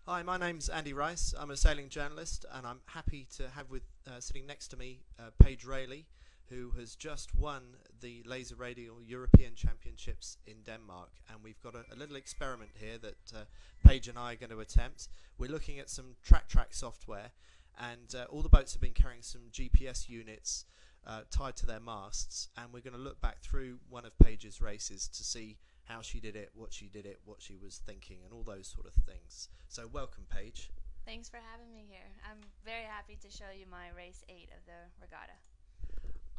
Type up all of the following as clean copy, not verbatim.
Hi, my name's Andy Rice. I'm a sailing journalist, and I'm happy to have sitting next to me Paige Railey, who has just won the Laser Radial European Championships in Denmark. And we've got a little experiment here that Paige and I are going to attempt. We're looking at some track software, and all the boats have been carrying some GPS units tied to their masts, and we're going to look back through one of Paige's races to see how she did it, what she was thinking, and all those sort of things. So welcome, Paige. Thanks for having me here. I'm very happy to show you my race 8 of the regatta.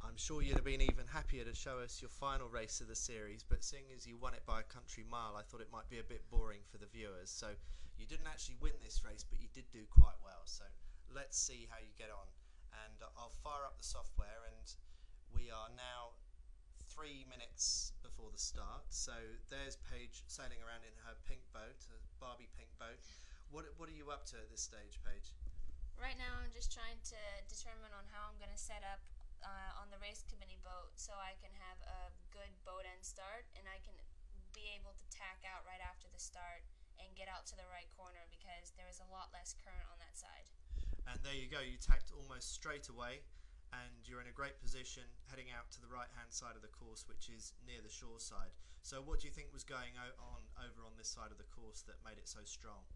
I'm sure you'd have been even happier to show us your final race of the series, but seeing as you won it by a country mile, I thought it might be a bit boring for the viewers. So you didn't actually win this race, but you did do quite well. So let's see how you get on. And I'll fire up the software, and we are now 3 minutes before the start. So there's Paige sailing around in her pink boat, a Barbie pink boat. What are you up to at this stage, Paige? Right now I'm just trying to determine on how I'm going to set up on the race committee boat so I can have a good boat end start and I can be able to tack out right after the start and get out to the right corner because there is a lot less current on that side. And there you go, you tacked almost straight away, and you're in a great position heading out to the right hand side of the course, which is near the shore side. So what do you think was going on over on this side of the course that made it so strong?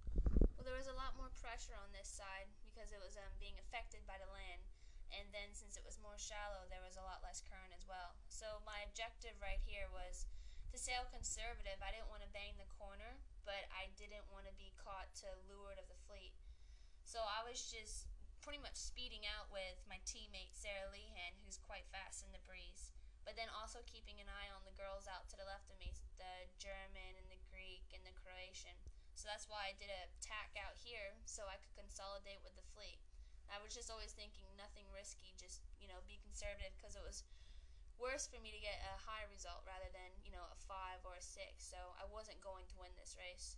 Well, there was a lot more pressure on this side because it was being affected by the land, and then since it was more shallow there was a lot less current as well. So my objective right here was to sail conservative. I didn't want to bang the corner, but I didn't want to be caught to leeward of the fleet. So I was just pretty much speeding out with my teammate Sarah Lehan, who's quite fast in the breeze, but then also keeping an eye on the girls out to the left of me, the German and the Greek and the Croatian. So that's why I did a tack out here so I could consolidate with the fleet. I was just always thinking nothing risky, just be conservative, because it was worse for me to get a high result rather than a 5 or a 6. So I wasn't going to win this race.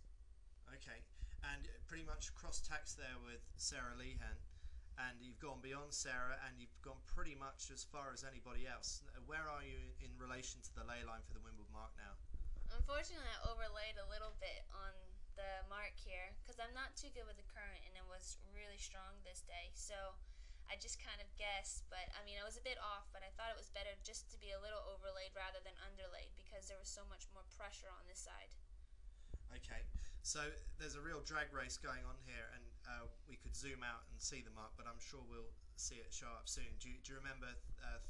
Okay, and pretty much cross tacks there with Sarah Lehan. And you've gone beyond Sarah, and you've gone pretty much as far as anybody else. Where are you in relation to the ley line for the windward mark now? Unfortunately, I overlaid a little bit on the mark here because I'm not too good with the current, and it was really strong this day. So I just kind of guessed, but I mean, I was a bit off, but I thought it was better just to be a little overlaid rather than underlaid because there was so much more pressure on this side. Okay, so there's a real drag race going on here, and we could zoom out and see the mark, but I'm sure we'll see it show up soon. Do you remember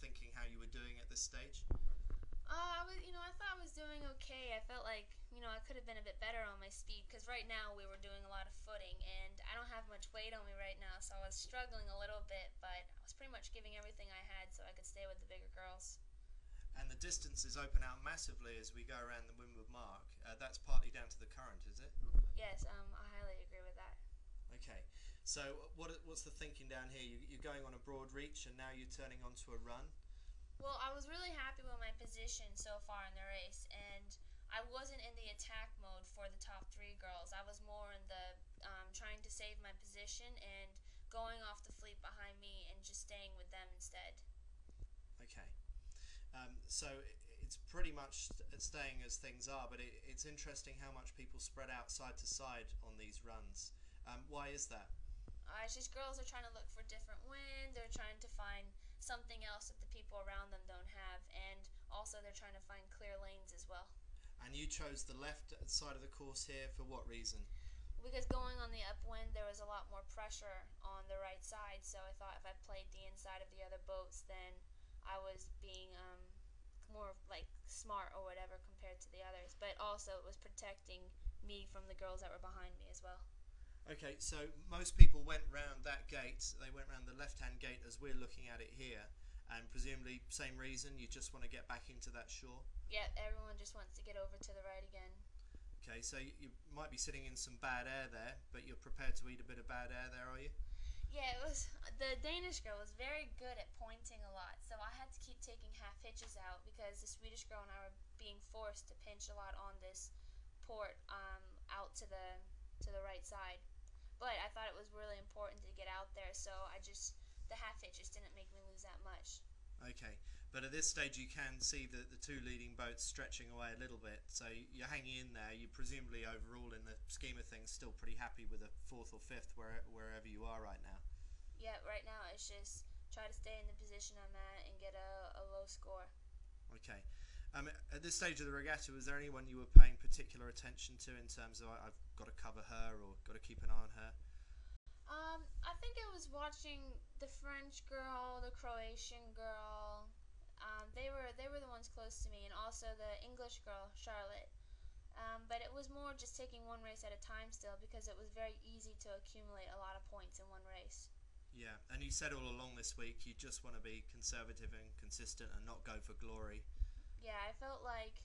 thinking how you were doing at this stage? I thought I was doing okay. I felt like, I could have been a bit better on my speed because right now we were doing a lot of footing, and I don't have much weight on me right now, so I was struggling a little bit, but I was pretty much giving everything I had so I could stay with the bigger girls. And the distances open out massively as we go around the windward mark. That's partly down to the current, is it? Yes, I highly agree with that. Okay, so what's the thinking down here? You're going on a broad reach, and now you're turning onto a run? Well, I was really happy with my position so far in the race, and I wasn't in the attack mode for the top 3 girls. I was more in the trying to save my position and going off the fleet behind me and just staying with them instead. Okay. So it's pretty much staying as things are, but it's interesting how much people spread out side to side on these runs. Why is that? It's just girls are trying to look for different wind. They're trying to find something else that the people around them don't have, and also they're trying to find clear lanes as well. And you chose the left side of the course here for what reason? Because going on the upwind there was a lot more pressure on the right side, so I thought if I played the inside of the other boats then I was being more like smart or whatever compared to the others, but also it was protecting me from the girls that were behind me as well. Okay, so most people went round that gate. They went round the left-hand gate as we're looking at it here, and presumably same reason, you just want to get back into that shore? Yeah, everyone just wants to get over to the right again. Okay, so you might be sitting in some bad air there, but you're prepared to eat a bit of bad air there, are you? Yeah, the Danish girl was very good at pointing a lot, so I had to keep taking half hitches out because the Swedish girl and I were being forced to pinch a lot on this port out to the right side. But I thought it was really important to get out there, so the half hitches didn't make me lose that much. Okay, But at this stage you can see the two leading boats stretching away a little bit, so you're hanging in there. You presumably overall in the scheme of things still pretty happy with a 4th or 5th wherever you are right now. Yeah, right now it's just try to stay in the position I'm at and get a low score. Okay. At this stage of the regatta, was there anyone you were paying particular attention to in terms of I've got to cover her or got to keep an eye on her? I think I was watching the French girl, the Croatian girl. They were the ones close to me, and also the English girl, Charlotte. But it was more just taking one race at a time still, because it was very easy to accumulate a lot of points in one race. Yeah, and you said all along this week you just want to be conservative and consistent and not go for glory. Yeah, I felt like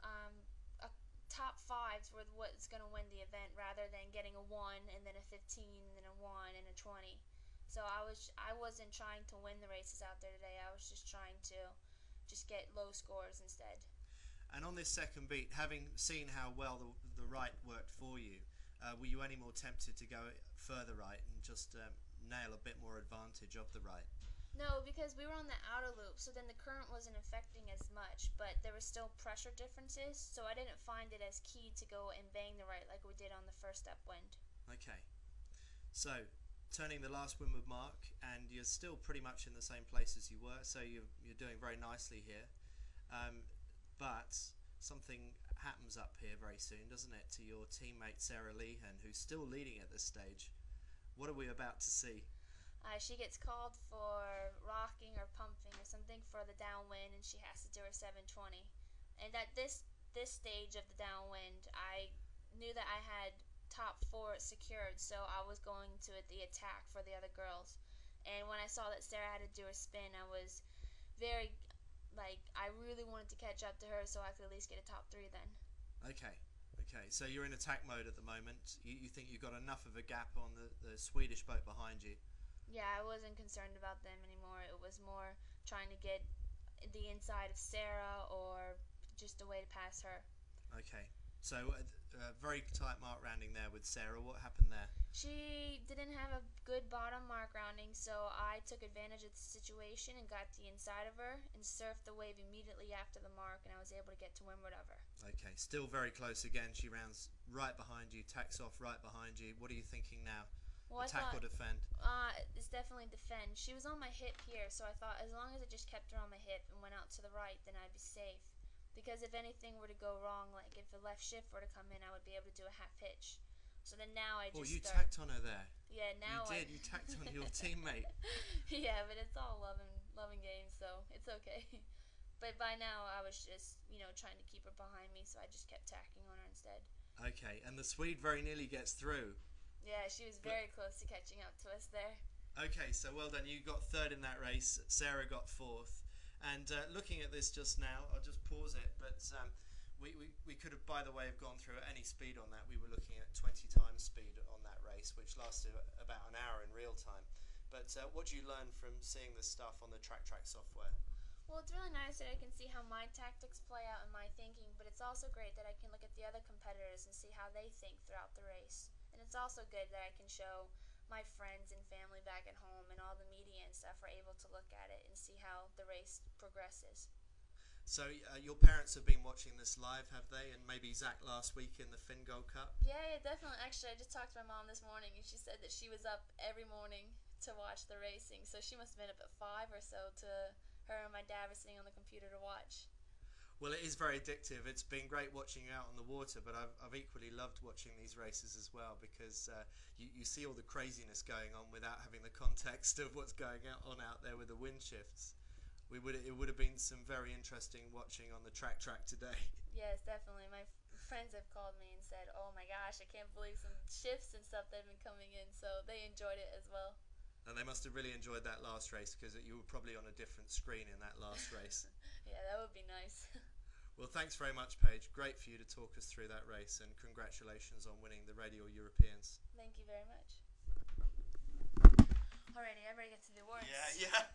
a top 5s were what's going to win the event, rather than getting a 1 and then a 15 and then a 1 and a 20. So I wasn't trying to win the races out there today. I was just trying to just get low scores instead. And on this second beat, having seen how well the right worked for you, were you any more tempted to go further right and just nail a bit more advantage of the right? No, because we were on the outer loop, so then the current wasn't affecting as much, but there were still pressure differences, so I didn't find it as key to go and bang the right like we did on the first upwind. Okay. So, turning the last windward mark, and you're still pretty much in the same place as you were, so you're doing very nicely here. But something happens up here very soon, doesn't it, to your teammate Sarah Lehan, who's still leading at this stage. What are we about to see? She gets called for rocking or pumping or something for the downwind, and she has to do her 720. And at this stage of the downwind, I knew that I had top 4 secured, so I was going to the attack for the other girls. And when I saw that Sarah had to do her spin, I was very, I really wanted to catch up to her so I could at least get a top 3 then. Okay, so you're in attack mode at the moment. You think you've got enough of a gap on the Swedish boat behind you? Yeah, I wasn't concerned about them anymore. It was more trying to get the inside of Sarah or just a way to pass her. Okay, so very tight mark rounding there with Sarah. What happened there? She didn't have a good bottom mark rounding, so I took advantage of the situation and got the inside of her and surfed the wave immediately after the mark, and I was able to get to windward of her. Okay, still very close again. She rounds right behind you, tacks off right behind you. What are you thinking now? Well, attack or defend? It's definitely defend. She was on my hip here, so I thought as long as I just kept her on my hip and went out to the right, then I'd be safe. Because if anything were to go wrong, like if the left shift were to come in, I would be able to do a half pitch. So then now I just you tacked on her there. Yeah, now you tacked on your teammate. Yeah, but it's all loving games, so it's okay. But by now I was just, trying to keep her behind me, so I just kept tacking on her instead. Okay, and the Swede very nearly gets through. Yeah, she was very close to catching up to us there. Okay, so well done. You got 3rd in that race. Sarah got 4th. And looking at this just now, I'll just pause it, but we could have, by the way, have gone through at any speed on that. We were looking at 20 times speed on that race, which lasted about an hour in real time. But what do you learn from seeing this stuff on the track software? Well, it's really nice that I can see how my tactics play out in my thinking, but it's also great that I can look at the other competitors and see how they think throughout the race. And it's also good that I can show my friends and family back at home and all the media and stuff are able to look at it and see how the race progresses. So your parents have been watching this live, have they? And maybe Zach last week in the Finn Gold Cup? Yeah, definitely. Actually, I just talked to my mom this morning, and she said that she was up every morning to watch the racing. So she must have been up at 5 or so to her and my dad were sitting on the computer to watch. Well, it is very addictive. It's been great watching you out on the water, but I've equally loved watching these races as well, because you see all the craziness going on without having the context of what's going on out there with the wind shifts. It would have been some very interesting watching on the track today. Yes, definitely. My friends have called me and said, "Oh my gosh, I can't believe some shifts and stuff that have been coming in," so they enjoyed it as well. And they must have really enjoyed that last race, because you were probably on a different screen in that last race. Yeah, that would be nice. Well, thanks very much, Paige. Great for you to talk us through that race, and congratulations on winning the Radial Europeans. Thank you very much. Alrighty, I'm ready to get to the awards. Yeah.